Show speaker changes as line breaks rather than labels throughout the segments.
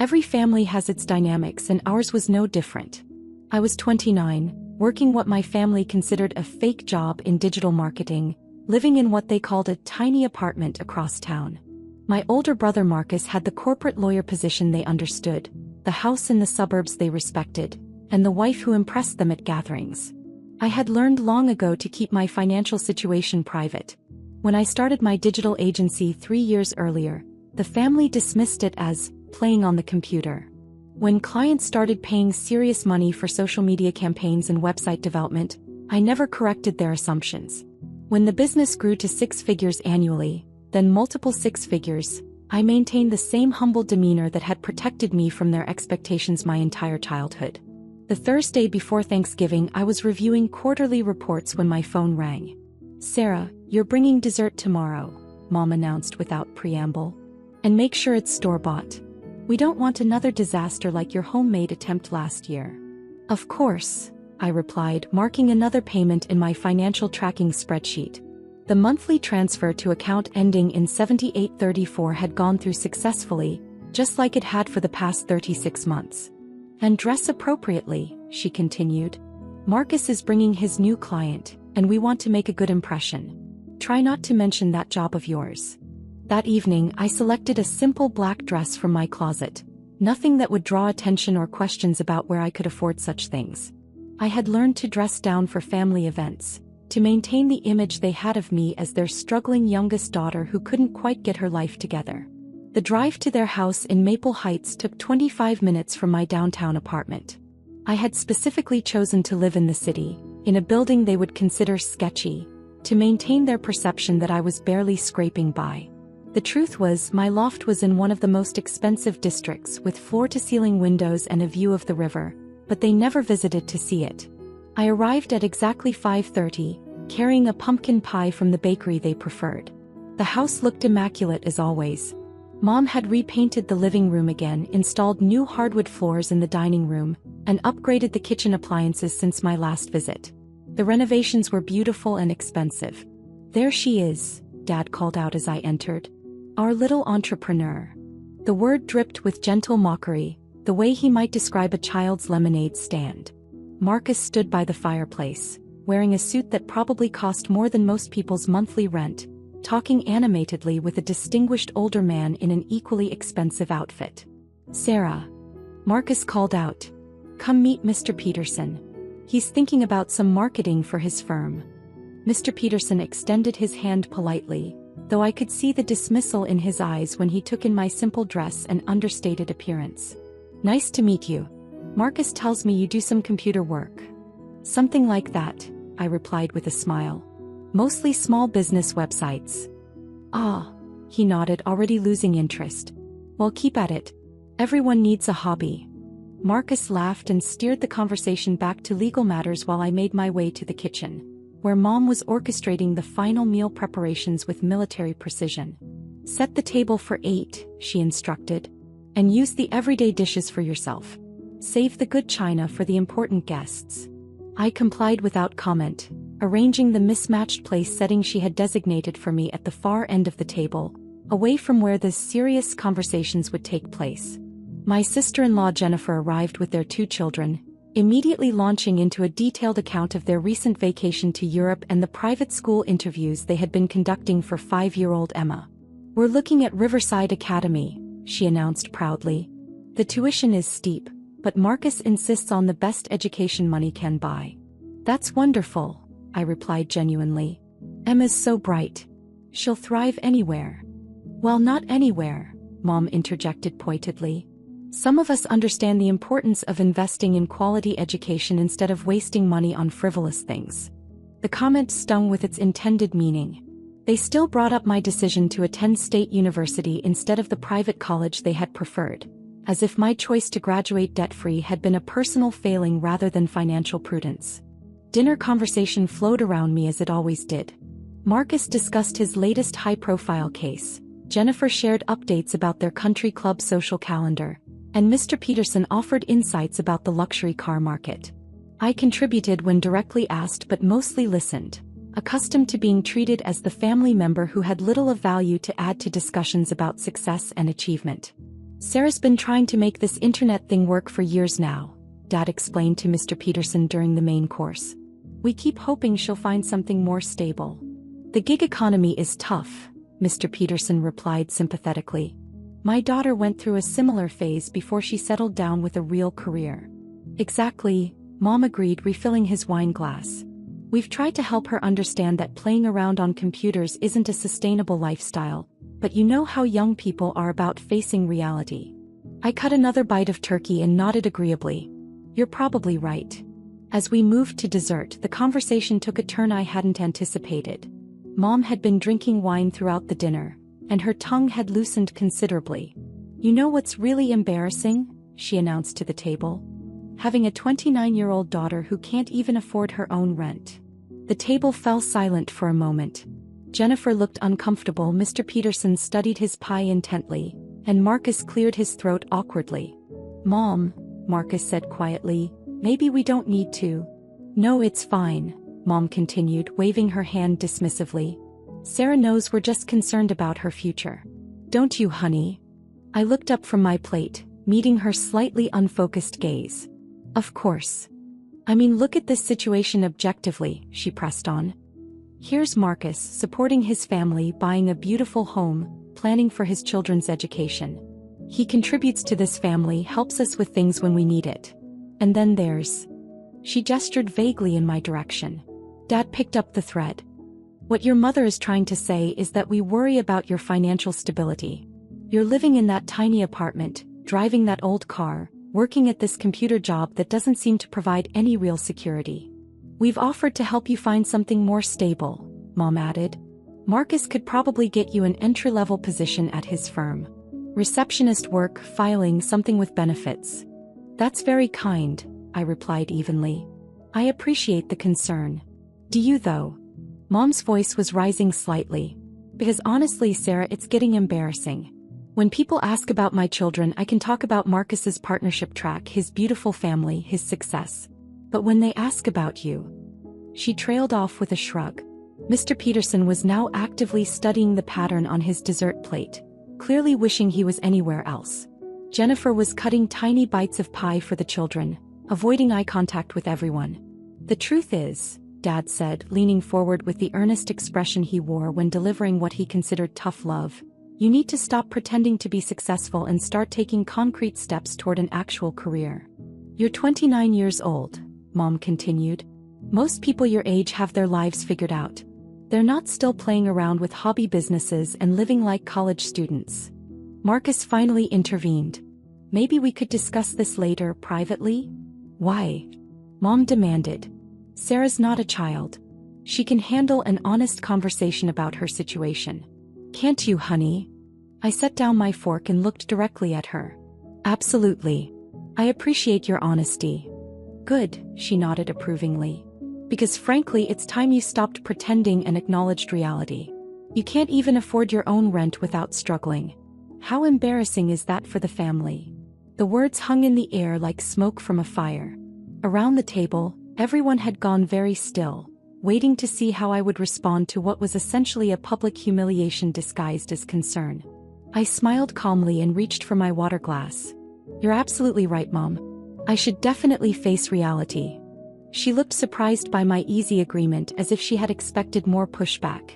Every family has its dynamics and ours was no different. I was 29, working what my family considered a fake job in digital marketing, living in what they called a tiny apartment across town. My older brother Marcus had the corporate lawyer position they understood, the house in the suburbs they respected, and the wife who impressed them at gatherings. I had learned long ago to keep my financial situation private. When I started my digital agency 3 years earlier, the family dismissed it as playing on the computer. When clients started paying serious money for social media campaigns and website development, I never corrected their assumptions. When the business grew to 6 figures annually, then multiple 6 figures, I maintained the same humble demeanor that had protected me from their expectations my entire childhood. The Thursday before Thanksgiving, I was reviewing quarterly reports when my phone rang. "Sarah, you're bringing dessert tomorrow," Mom announced without preamble. "And make sure it's store-bought. We don't want another disaster like your homemade attempt last year." "Of course," I replied, marking another payment in my financial tracking spreadsheet. The monthly transfer to account ending in 7834 had gone through successfully, just like it had for the past 36 months. "And dress appropriately," she continued. "Marcus is bringing his new client, and we want to make a good impression. Try not to mention that job of yours." That evening, I selected a simple black dress from my closet. Nothing that would draw attention or questions about where I could afford such things. I had learned to dress down for family events, to maintain the image they had of me as their struggling youngest daughter who couldn't quite get her life together. The drive to their house in Maple Heights took 25 minutes from my downtown apartment. I had specifically chosen to live in the city, in a building they would consider sketchy, to maintain their perception that I was barely scraping by. The truth was, my loft was in one of the most expensive districts with floor-to-ceiling windows and a view of the river, but they never visited to see it. I arrived at exactly 5:30, carrying a pumpkin pie from the bakery they preferred. The house looked immaculate as always. Mom had repainted the living room again, installed new hardwood floors in the dining room, and upgraded the kitchen appliances since my last visit. The renovations were beautiful and expensive. "There she is," Dad called out as I entered. "Our little entrepreneur." The word dripped with gentle mockery, the way he might describe a child's lemonade stand. Marcus stood by the fireplace, wearing a suit that probably cost more than most people's monthly rent, talking animatedly with a distinguished older man in an equally expensive outfit. "Sarah," Marcus called out, "come meet Mr. Peterson. He's thinking about some marketing for his firm." Mr. Peterson extended his hand politely, though I could see the dismissal in his eyes when he took in my simple dress and understated appearance. "Nice to meet you. Marcus tells me you do some computer work." "Something like that," I replied with a smile. "Mostly small business websites." "Ah," he nodded, already losing interest. "Well, keep at it. Everyone needs a hobby." Marcus laughed and steered the conversation back to legal matters while I made my way to the kitchen, where Mom was orchestrating the final meal preparations with military precision. "Set the table for 8, she instructed. "And use the everyday dishes for yourself. Save the good china for the important guests." I complied without comment, arranging the mismatched place setting she had designated for me at the far end of the table, away from where the serious conversations would take place. My sister-in-law Jennifer arrived with their 2 children, immediately launching into a detailed account of their recent vacation to Europe and the private school interviews they had been conducting for 5-year-old Emma. "We're looking at Riverside Academy," she announced proudly. "The tuition is steep, but Marcus insists on the best education money can buy." "That's wonderful," I replied genuinely. "Emma's so bright. She'll thrive anywhere." "Well, not anywhere," Mom interjected pointedly. "Some of us understand the importance of investing in quality education instead of wasting money on frivolous things." The comment stung with its intended meaning. They still brought up my decision to attend State University instead of the private college they had preferred, as if my choice to graduate debt-free had been a personal failing rather than financial prudence. Dinner conversation flowed around me as it always did. Marcus discussed his latest high-profile case, Jennifer shared updates about their country club social calendar, and Mr. Peterson offered insights about the luxury car market. I contributed when directly asked but mostly listened, accustomed to being treated as the family member who had little of value to add to discussions about success and achievement. Sarah's been trying to make this internet thing work for years now, Dad explained to Mr. Peterson during the main course. We keep hoping she'll find something more stable. The gig economy is tough, Mr. Peterson replied sympathetically. My daughter went through a similar phase before she settled down with a real career. Exactly, Mom agreed, refilling his wine glass. We've tried to help her understand that playing around on computers isn't a sustainable lifestyle, but you know how young people are about facing reality. I cut another bite of turkey and nodded agreeably. You're probably right. As we moved to dessert, the conversation took a turn I hadn't anticipated. Mom had been drinking wine throughout the dinner, and her tongue had loosened considerably. You know what's really embarrassing? She announced to the table. Having a 29-year-old daughter who can't even afford her own rent. The table fell silent for a moment. Jennifer looked uncomfortable. Mr. Peterson studied his pie intently, and Marcus cleared his throat awkwardly. Mom, Marcus said quietly, maybe we don't need to. No, it's fine, Mom continued, waving her hand dismissively. Sarah knows we're just concerned about her future. Don't you, honey? I looked up from my plate, meeting her slightly unfocused gaze. Of course. I mean, look at this situation objectively, she pressed on. Here's Marcus supporting his family, buying a beautiful home, planning for his children's education. He contributes to this family, helps us with things when we need it. And then there's... She gestured vaguely in my direction. Dad picked up the thread. What your mother is trying to say is that we worry about your financial stability. You're living in that tiny apartment, driving that old car, working at this computer job that doesn't seem to provide any real security. We've offered to help you find something more stable, Mom added. Marcus could probably get you an entry-level position at his firm. Receptionist work, filing, something with benefits. That's very kind, I replied evenly. I appreciate the concern. Do you though? Mom's voice was rising slightly. Because honestly, Sarah, it's getting embarrassing. When people ask about my children, I can talk about Marcus's partnership track, his beautiful family, his success. But when they ask about you... She trailed off with a shrug. Mr. Peterson was now actively studying the pattern on his dessert plate, clearly wishing he was anywhere else. Jennifer was cutting tiny bites of pie for the children, avoiding eye contact with everyone. The truth is, Dad said, leaning forward with the earnest expression he wore when delivering what he considered tough love, you need to stop pretending to be successful and start taking concrete steps toward an actual career. You're 29 years old, Mom continued. Most people your age have their lives figured out. They're not still playing around with hobby businesses and living like college students. Marcus finally intervened. Maybe we could discuss this later, privately? Why? Mom demanded. Sarah's not a child. She can handle an honest conversation about her situation. Can't you, honey? I set down my fork and looked directly at her. Absolutely. I appreciate your honesty. Good, she nodded approvingly. Because frankly, it's time you stopped pretending and acknowledged reality. You can't even afford your own rent without struggling. How embarrassing is that for the family? The words hung in the air like smoke from a fire. Around the table, everyone had gone very still, waiting to see how I would respond to what was essentially a public humiliation disguised as concern. I smiled calmly and reached for my water glass. You're absolutely right, Mom. I should definitely face reality. She looked surprised by my easy agreement, as if she had expected more pushback.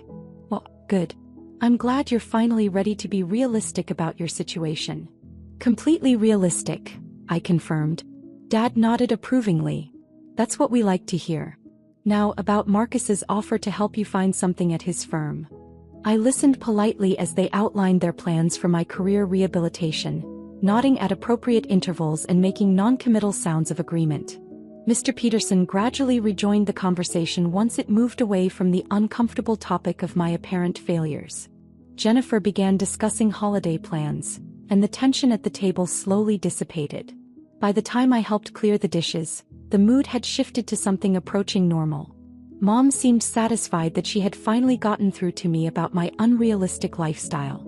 Well, good. I'm glad you're finally ready to be realistic about your situation. Completely realistic, I confirmed. Dad nodded approvingly. That's what we like to hear. Now, about Marcus's offer to help you find something at his firm. I listened politely as they outlined their plans for my career rehabilitation, nodding at appropriate intervals and making non-committal sounds of agreement. Mr. Peterson gradually rejoined the conversation once it moved away from the uncomfortable topic of my apparent failures. Jennifer began discussing holiday plans, and the tension at the table slowly dissipated. By the time I helped clear the dishes, the mood had shifted to something approaching normal. Mom seemed satisfied that she had finally gotten through to me about my unrealistic lifestyle.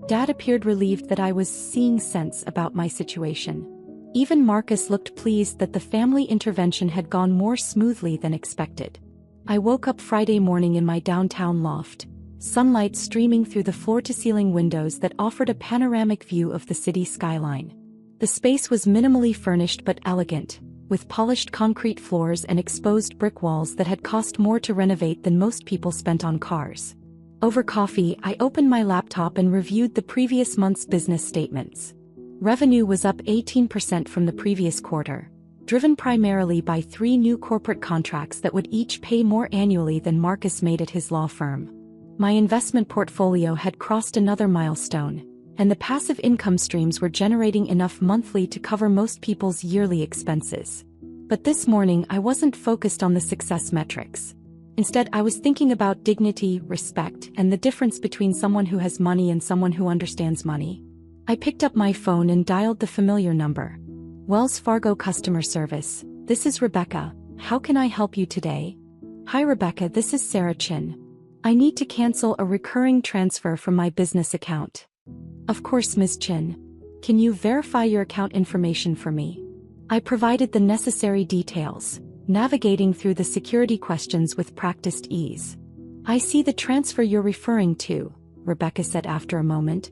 Dad appeared relieved that I was seeing sense about my situation. Even Marcus looked pleased that the family intervention had gone more smoothly than expected. I woke up Friday morning in my downtown loft, sunlight streaming through the floor-to-ceiling windows that offered a panoramic view of the city skyline. The space was minimally furnished but elegant, with polished concrete floors and exposed brick walls that had cost more to renovate than most people spent on cars. Over coffee, I opened my laptop and reviewed the previous month's business statements. Revenue was up 18% from the previous quarter, driven primarily by 3 new corporate contracts that would each pay more annually than Marcus made at his law firm. My investment portfolio had crossed another milestone, and the passive income streams were generating enough monthly to cover most people's yearly expenses. But this morning I wasn't focused on the success metrics. Instead, I was thinking about dignity, respect, and the difference between someone who has money and someone who understands money. I picked up my phone and dialed the familiar number. Wells Fargo customer service. This is Rebecca. How can I help you today? Hi Rebecca, this is Sarah Chin. I need to cancel a recurring transfer from my business account. Of course, Ms. Chin. Can you verify your account information for me? I provided the necessary details, navigating through the security questions with practiced ease. I see the transfer you're referring to, Rebecca said after a moment.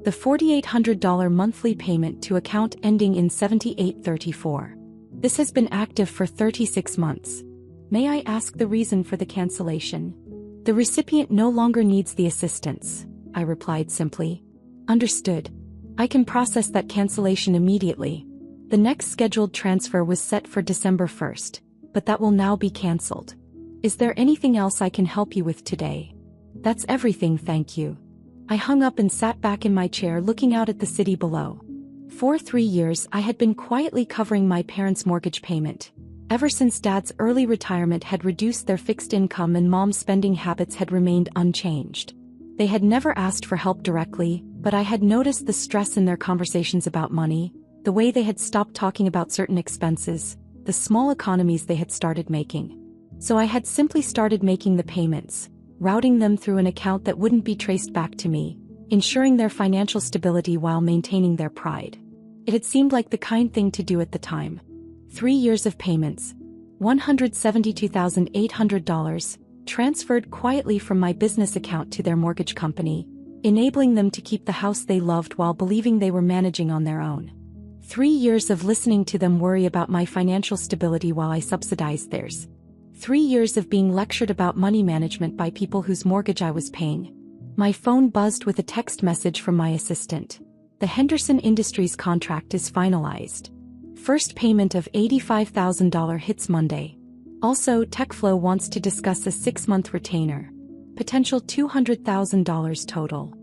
The $4,800 monthly payment to account ending in 7834. This has been active for 36 months. May I ask the reason for the cancellation? The recipient no longer needs the assistance, I replied simply. Understood. I can process that cancellation immediately. The next scheduled transfer was set for December 1st, but that will now be cancelled. Is there anything else I can help you with today? That's everything, thank you. I hung up and sat back in my chair looking out at the city below. For 3 years I had been quietly covering my parents' mortgage payment. Ever since Dad's early retirement had reduced their fixed income and Mom's spending habits had remained unchanged. They had never asked for help directly, but I had noticed the stress in their conversations about money, the way they had stopped talking about certain expenses, the small economies they had started making. So I had simply started making the payments, routing them through an account that wouldn't be traced back to me, ensuring their financial stability while maintaining their pride. It had seemed like the kind thing to do at the time. 3 years of payments, $172,800, transferred quietly from my business account to their mortgage company, enabling them to keep the house they loved while believing they were managing on their own. 3 years of listening to them worry about my financial stability while I subsidized theirs. 3 years of being lectured about money management by people whose mortgage I was paying. My phone buzzed with a text message from my assistant. The Henderson Industries contract is finalized. First payment of $85,000 hits Monday. Also, TechFlow wants to discuss a 6-month retainer. Potential $200,000 total.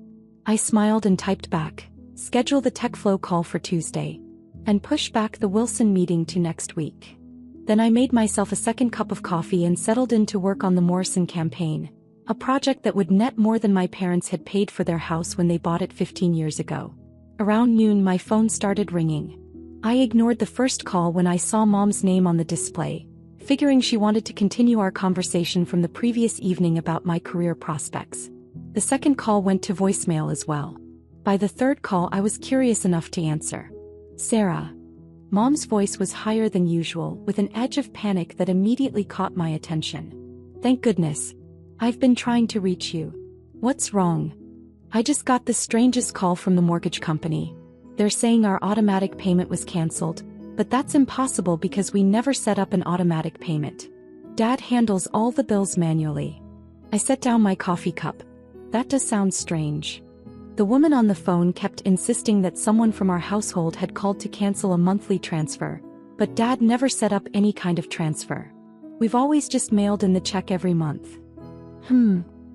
I smiled and typed back, schedule the TechFlow call for Tuesday, and push back the Wilson meeting to next week. Then I made myself a second cup of coffee and settled in to work on the Morrison campaign, a project that would net more than my parents had paid for their house when they bought it 15 years ago. Around noon my phone started ringing. I ignored the first call when I saw Mom's name on the display, figuring she wanted to continue our conversation from the previous evening about my career prospects. The second call went to voicemail as well. By the third call I was curious enough to answer. Sarah. Mom's voice was higher than usual, with an edge of panic that immediately caught my attention. Thank goodness. I've been trying to reach you. What's wrong? I just got the strangest call from the mortgage company. They're saying our automatic payment was cancelled, but that's impossible because we never set up an automatic payment. Dad handles all the bills manually. I set down my coffee cup. That does sound strange. The woman on the phone kept insisting that someone from our household had called to cancel a monthly transfer, but Dad never set up any kind of transfer. We've always just mailed in the check every month.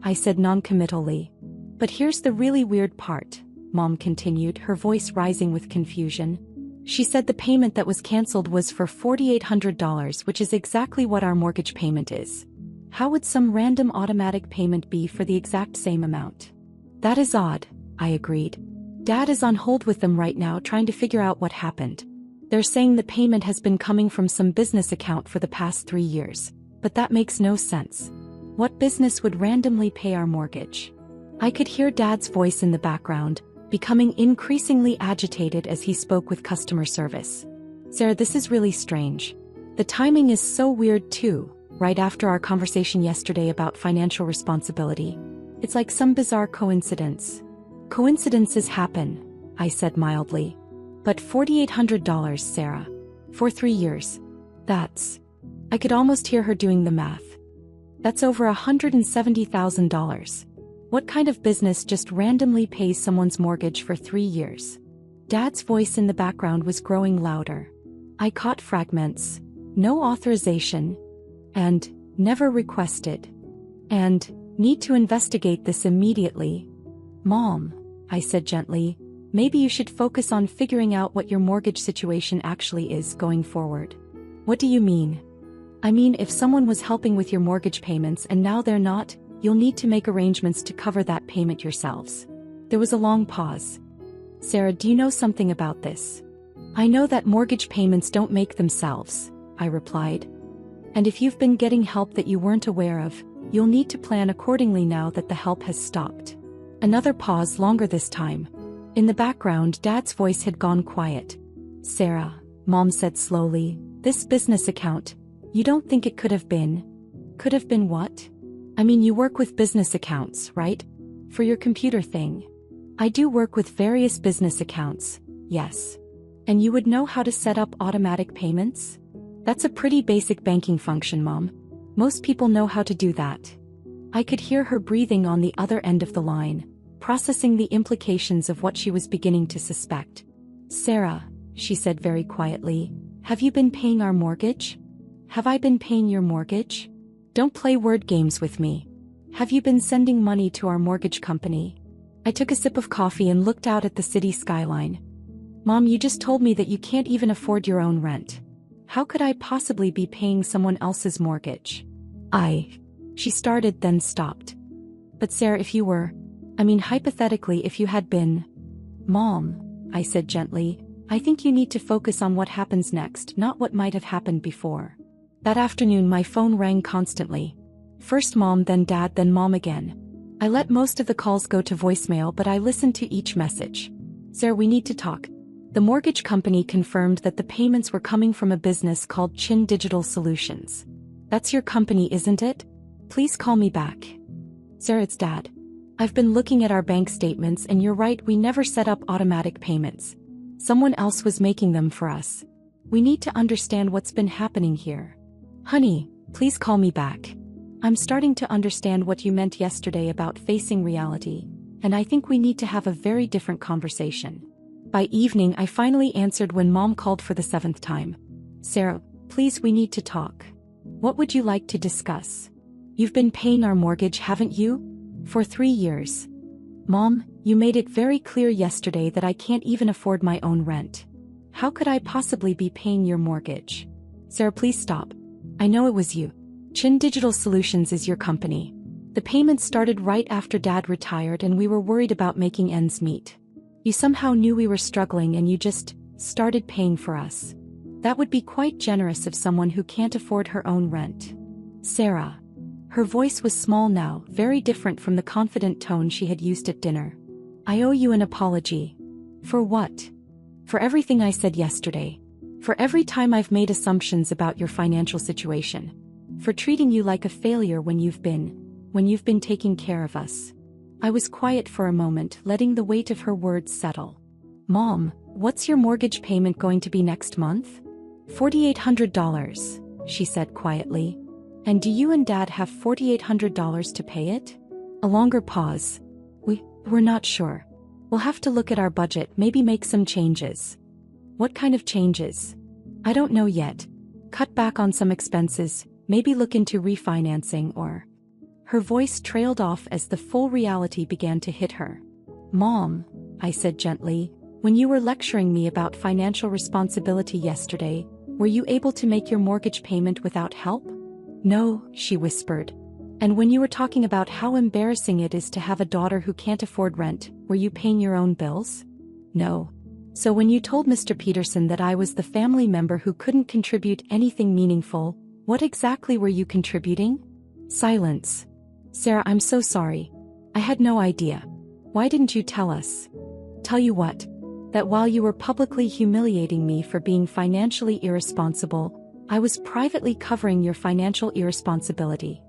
I said non-committally. But here's the really weird part, Mom continued, her voice rising with confusion. She said the payment that was cancelled was for $4,800, which is exactly what our mortgage payment is. How would some random automatic payment be for the exact same amount? That is odd, I agreed. Dad is on hold with them right now trying to figure out what happened. They're saying the payment has been coming from some business account for the past 3 years, but that makes no sense. What business would randomly pay our mortgage? I could hear Dad's voice in the background, becoming increasingly agitated as he spoke with customer service. Sarah, this is really strange. The timing is so weird too, right after our conversation yesterday about financial responsibility. It's like some bizarre coincidence. Coincidences happen, I said mildly. But $4,800, Sarah. For 3 years. That's... I could almost hear her doing the math. That's over $170,000. What kind of business just randomly pays someone's mortgage for 3 years? Dad's voice in the background was growing louder. I caught fragments. No authorization. And never requested. And need to investigate this immediately. Mom, I said gently, maybe you should focus on figuring out what your mortgage situation actually is going forward. What do you mean? I mean, if someone was helping with your mortgage payments and now they're not, you'll need to make arrangements to cover that payment yourselves. There was a long pause. Sarah, do you know something about this? I know that mortgage payments don't make themselves, I replied. And if you've been getting help that you weren't aware of, you'll need to plan accordingly now that the help has stopped. Another pause, longer this time. In the background, Dad's voice had gone quiet. Sarah, Mom said slowly, this business account, you don't think it could have been? Could have been what? I mean, you work with business accounts, right? For your computer thing. I do work with various business accounts, yes. And you would know how to set up automatic payments? That's a pretty basic banking function, Mom. Most people know how to do that. I could hear her breathing on the other end of the line, processing the implications of what she was beginning to suspect. Sarah, she said very quietly, have you been paying our mortgage? Have I been paying your mortgage? Don't play word games with me. Have you been sending money to our mortgage company? I took a sip of coffee and looked out at the city skyline. Mom, you just told me that you can't even afford your own rent. How could I possibly be paying someone else's mortgage? She started, then stopped. But Sarah, if you were, hypothetically, if you had been. Mom, I said gently, I think you need to focus on what happens next, not what might have happened before. That afternoon my phone rang constantly. First Mom, then Dad, then Mom again. I let most of the calls go to voicemail, but I listened to each message. Sarah, we need to talk. The mortgage company confirmed that the payments were coming from a business called Chin Digital Solutions. That's your company, isn't it? Please call me back. Sarah, it's Dad. I've been looking at our bank statements and you're right, we never set up automatic payments. Someone else was making them for us. We need to understand what's been happening here. Honey, please call me back. I'm starting to understand what you meant yesterday about facing reality, and I think we need to have a very different conversation. By evening, I finally answered when Mom called for the 7th time. Sarah, please, we need to talk. What would you like to discuss? You've been paying our mortgage, haven't you? For 3 years. Mom, you made it very clear yesterday that I can't even afford my own rent. How could I possibly be paying your mortgage? Sarah, please stop. I know it was you. Chin Digital Solutions is your company. The payments started right after Dad retired and we were worried about making ends meet. You somehow knew we were struggling and you just started paying for us. That would be quite generous of someone who can't afford her own rent. Sarah. Her voice was small now, very different from the confident tone she had used at dinner. I owe you an apology. For what? For everything I said yesterday. For every time I've made assumptions about your financial situation. For treating you like a failure when you've been taking care of us. I was quiet for a moment, letting the weight of her words settle. Mom, what's your mortgage payment going to be next month? $4,800, she said quietly. And do you and Dad have $4,800 to pay it? A longer pause. We're not sure. We'll have to look at our budget, maybe make some changes. What kind of changes? I don't know yet. Cut back on some expenses, maybe look into refinancing or... Her voice trailed off as the full reality began to hit her. Mom, I said gently, when you were lecturing me about financial responsibility yesterday, were you able to make your mortgage payment without help? No, she whispered. And when you were talking about how embarrassing it is to have a daughter who can't afford rent, were you paying your own bills? No. So when you told Mr. Peterson that I was the family member who couldn't contribute anything meaningful, what exactly were you contributing? Silence. Sarah, I'm so sorry. I had no idea. Why didn't you tell us? Tell you what? That while you were publicly humiliating me for being financially irresponsible, I was privately covering your financial irresponsibility.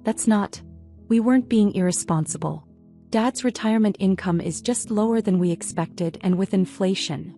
That's not. We weren't being irresponsible. Dad's retirement income is just lower than we expected, and with inflation.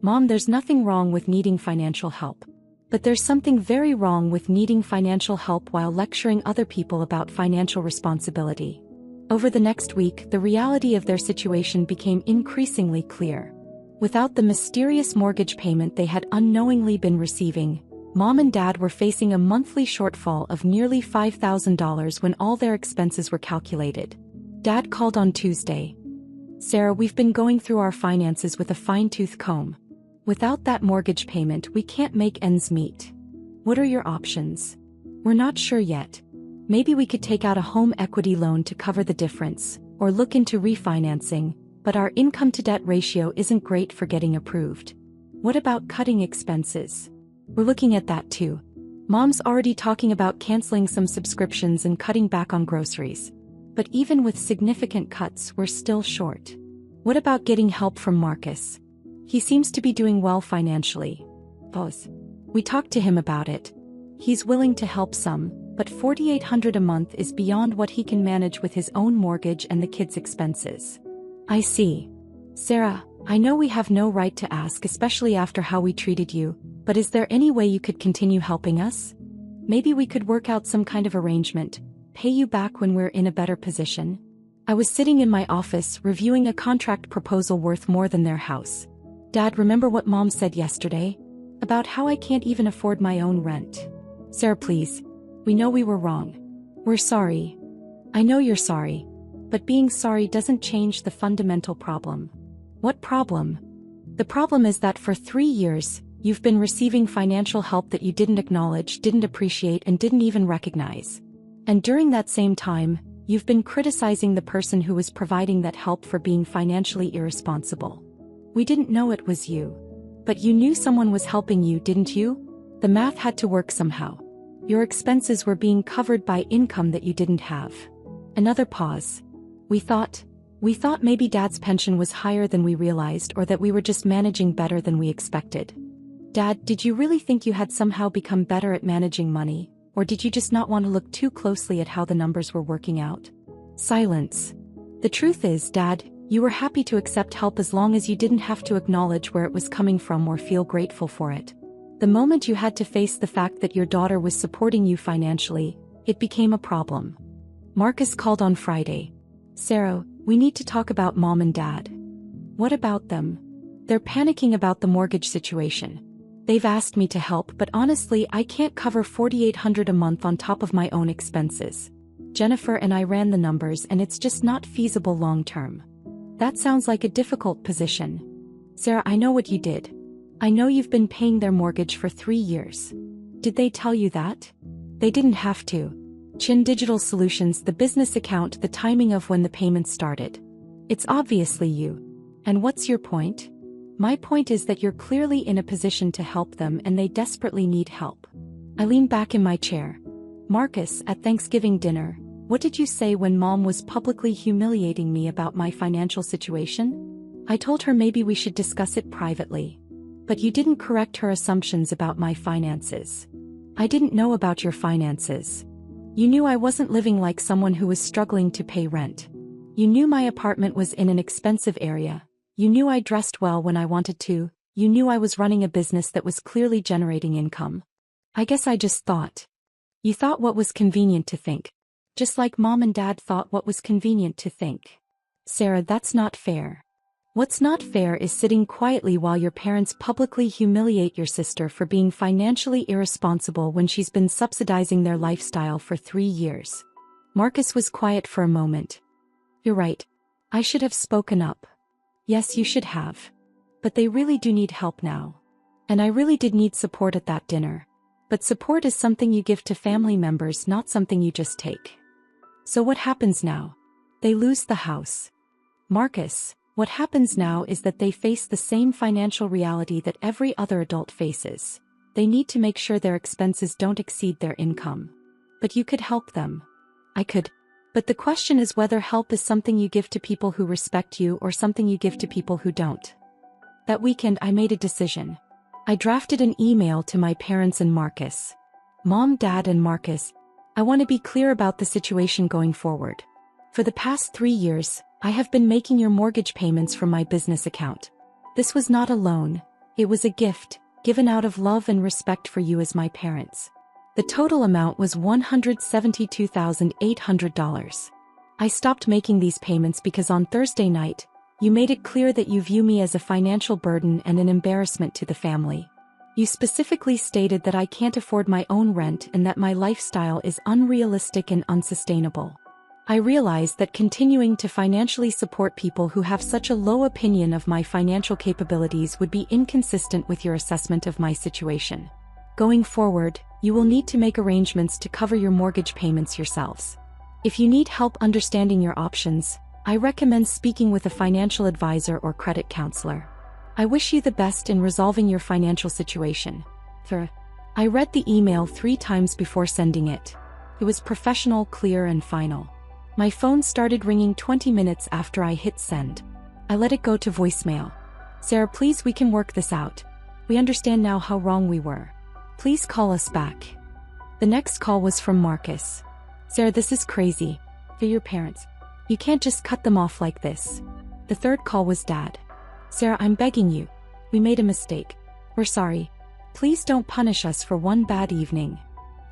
Mom, there's nothing wrong with needing financial help. But there's something very wrong with needing financial help while lecturing other people about financial responsibility. Over the next week, the reality of their situation became increasingly clear. Without the mysterious mortgage payment they had unknowingly been receiving, Mom and Dad were facing a monthly shortfall of nearly $5,000 when all their expenses were calculated. Dad called on Tuesday. "Sarah, we've been going through our finances with a fine-tooth comb. Without that mortgage payment, we can't make ends meet. What are your options?" "We're not sure yet. Maybe we could take out a home equity loan to cover the difference, or look into refinancing, but our income-to-debt ratio isn't great for getting approved." "What about cutting expenses?" "We're looking at that too. Mom's already talking about canceling some subscriptions and cutting back on groceries. But even with significant cuts, we're still short." "What about getting help from Marcus? He seems to be doing well financially." "Both. We talked to him about it. He's willing to help some, but $4,800 a month is beyond what he can manage with his own mortgage and the kids' expenses." "I see. Sarah, I know we have no right to ask, especially after how we treated you, but is there any way you could continue helping us? Maybe we could work out some kind of arrangement, pay you back when we're in a better position." I was sitting in my office reviewing a contract proposal worth more than their house. "Dad, remember what Mom said yesterday? About how I can't even afford my own rent." "Sarah, please. We know we were wrong. We're sorry." "I know you're sorry. But being sorry doesn't change the fundamental problem." "What problem?" "The problem is that for 3 years, you've been receiving financial help that you didn't acknowledge, didn't appreciate, and didn't even recognize. And during that same time, you've been criticizing the person who was providing that help for being financially irresponsible. We didn't know it was you. But you knew someone was helping you, didn't you? The math had to work somehow. Your expenses were being covered by income that you didn't have." Another pause. We thought maybe Dad's pension was higher than we realized, or that we were just managing better than we expected." "Dad, did you really think you had somehow become better at managing money? Or did you just not want to look too closely at how the numbers were working out?" Silence. "The truth is, Dad, you were happy to accept help as long as you didn't have to acknowledge where it was coming from or feel grateful for it. The moment you had to face the fact that your daughter was supporting you financially, it became a problem." Marcus called on Friday. "Sarah, we need to talk about Mom and Dad." "What about them?" "They're panicking about the mortgage situation. They've asked me to help, but honestly, I can't cover $4,800 a month on top of my own expenses. Jennifer and I ran the numbers, and it's just not feasible long term." "That sounds like a difficult position." "Sarah, I know what you did. I know you've been paying their mortgage for 3 years. Did they tell you that?" "They didn't have to. Chin Digital Solutions, the business account, the timing of when the payments started. It's obviously you. And what's your point?" "My point is that you're clearly in a position to help them and they desperately need help." I leaned back in my chair. "Marcus, at Thanksgiving dinner, what did you say when Mom was publicly humiliating me about my financial situation?" "I told her maybe we should discuss it privately. But you didn't correct her assumptions about my finances." "I didn't know about your finances. You knew I wasn't living like someone who was struggling to pay rent. You knew my apartment was in an expensive area. You knew I dressed well when I wanted to. You knew I was running a business that was clearly generating income. I guess I just thought. You thought what was convenient to think. Just like Mom and Dad thought what was convenient to think." "Sarah, that's not fair. What's not fair is sitting quietly while your parents publicly humiliate your sister for being financially irresponsible when she's been subsidizing their lifestyle for 3 years." Marcus was quiet for a moment. "You're right. I should have spoken up." "Yes, you should have. But they really do need help now. And I really did need support at that dinner. But support is something you give to family members, not something you just take." "So what happens now?" "They lose the house." "Marcus, what happens now is that they face the same financial reality that every other adult faces. They need to make sure their expenses don't exceed their income." "But you could help them." "I could. But the question is whether help is something you give to people who respect you or something you give to people who don't." That weekend I made a decision. I drafted an email to my parents and Marcus. "Mom, Dad, and Marcus, I want to be clear about the situation going forward. For the past 3 years, I have been making your mortgage payments from my business account. This was not a loan, it was a gift, given out of love and respect for you as my parents. The total amount was $172,800. I stopped making these payments because on Thursday night, you made it clear that you view me as a financial burden and an embarrassment to the family. You specifically stated that I can't afford my own rent and that my lifestyle is unrealistic and unsustainable. I realize that continuing to financially support people who have such a low opinion of my financial capabilities would be inconsistent with your assessment of my situation. Going forward, you will need to make arrangements to cover your mortgage payments yourselves. If you need help understanding your options, I recommend speaking with a financial advisor or credit counselor. I wish you the best in resolving your financial situation. I read the email 3 times before sending it. It was professional, clear, and final. My phone started ringing 20 minutes after I hit send. I let it go to voicemail. Sarah, please, we can work this out. We understand now how wrong we were. Please call us back. The next call was from Marcus. Sarah, this is crazy. They're your parents. You can't just cut them off like this. The third call was Dad. Sarah, I'm begging you. We made a mistake. We're sorry. Please don't punish us for one bad evening.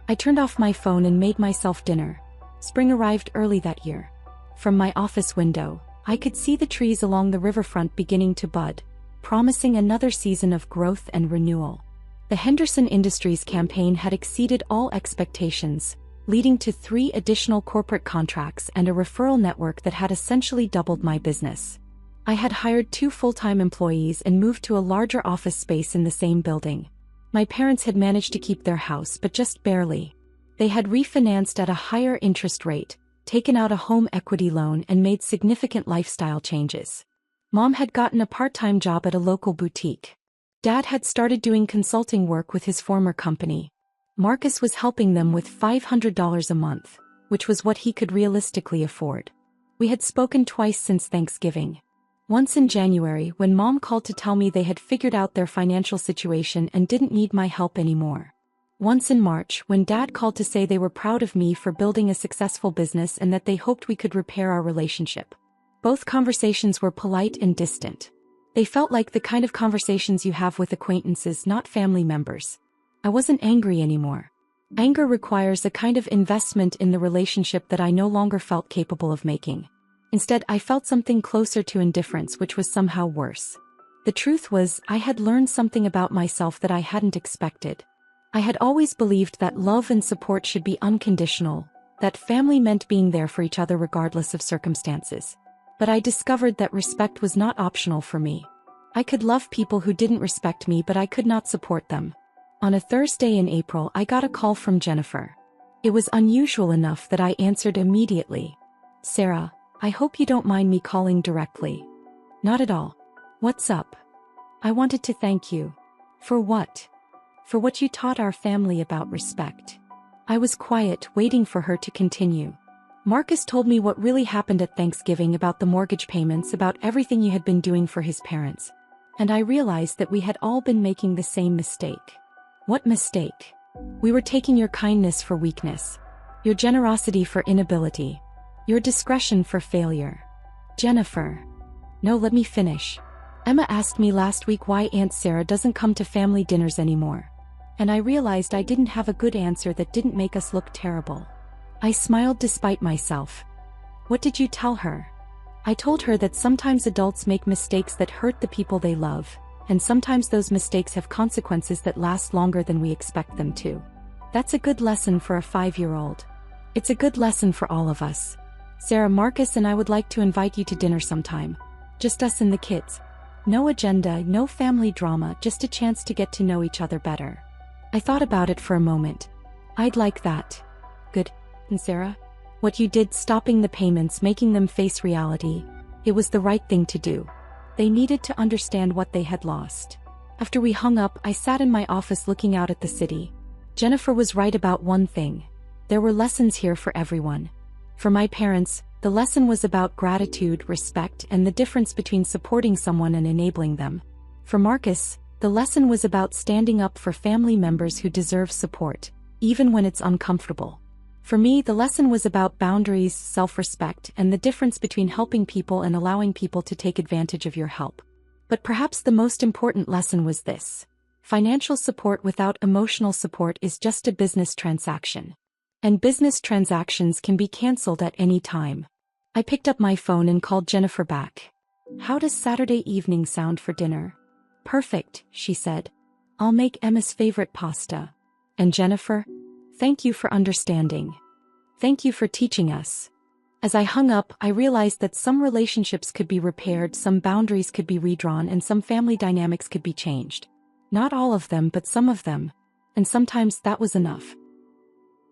I turned off my phone and made myself dinner. Spring arrived early that year. From my office window, I could see the trees along the riverfront beginning to bud, promising another season of growth and renewal. The Henderson Industries campaign had exceeded all expectations, leading to 3 additional corporate contracts and a referral network that had essentially doubled my business. I had hired 2 full-time employees and moved to a larger office space in the same building. My parents had managed to keep their house, but just barely. They had refinanced at a higher interest rate, taken out a home equity loan, and made significant lifestyle changes. Mom had gotten a part-time job at a local boutique. Dad had started doing consulting work with his former company. Marcus was helping them with $500 a month, which was what he could realistically afford. We had spoken twice since Thanksgiving. Once in January, when Mom called to tell me they had figured out their financial situation and didn't need my help anymore. Once in March, when Dad called to say they were proud of me for building a successful business and that they hoped we could repair our relationship. Both conversations were polite and distant. They felt like the kind of conversations you have with acquaintances, not family members. I wasn't angry anymore. Anger requires a kind of investment in the relationship that I no longer felt capable of making. Instead, I felt something closer to indifference, which was somehow worse. The truth was, I had learned something about myself that I hadn't expected. I had always believed that love and support should be unconditional, that family meant being there for each other regardless of circumstances. But I discovered that respect was not optional for me. I could love people who didn't respect me, but I could not support them. On a Thursday in April, I got a call from Jennifer. It was unusual enough that I answered immediately. Sarah, I hope you don't mind me calling directly. Not at all. What's up? I wanted to thank you. For what? For what you taught our family about respect. I was quiet, waiting for her to continue. Marcus told me what really happened at Thanksgiving, about the mortgage payments, about everything you had been doing for his parents. And I realized that we had all been making the same mistake. What mistake? We were taking your kindness for weakness. Your generosity for inability. Your discretion for failure. Jennifer. No, let me finish. Emma asked me last week why Aunt Sarah doesn't come to family dinners anymore. And I realized I didn't have a good answer that didn't make us look terrible. I smiled despite myself. What did you tell her? I told her that sometimes adults make mistakes that hurt the people they love, and sometimes those mistakes have consequences that last longer than we expect them to. That's a good lesson for a 5-year-old. It's a good lesson for all of us. Sarah, Marcus and I would like to invite you to dinner sometime. Just us and the kids. No agenda, no family drama, just a chance to get to know each other better. I thought about it for a moment. I'd like that. Good. And Sarah? What you did, stopping the payments, making them face reality, it was the right thing to do. They needed to understand what they had lost. After we hung up, I sat in my office looking out at the city. Jennifer was right about one thing. There were lessons here for everyone. For my parents, the lesson was about gratitude, respect, and the difference between supporting someone and enabling them. For Marcus, the lesson was about standing up for family members who deserve support, even when it's uncomfortable. For me, the lesson was about boundaries, self-respect, and the difference between helping people and allowing people to take advantage of your help. But perhaps the most important lesson was this: financial support without emotional support is just a business transaction. And business transactions can be cancelled at any time. I picked up my phone and called Jennifer back. "How does Saturday evening sound for dinner?" "Perfect," she said. "I'll make Emma's favorite pasta." "And Jennifer? Thank you for understanding. Thank you for teaching us." As I hung up, I realized that some relationships could be repaired, some boundaries could be redrawn, and some family dynamics could be changed. Not all of them, but some of them. And sometimes that was enough.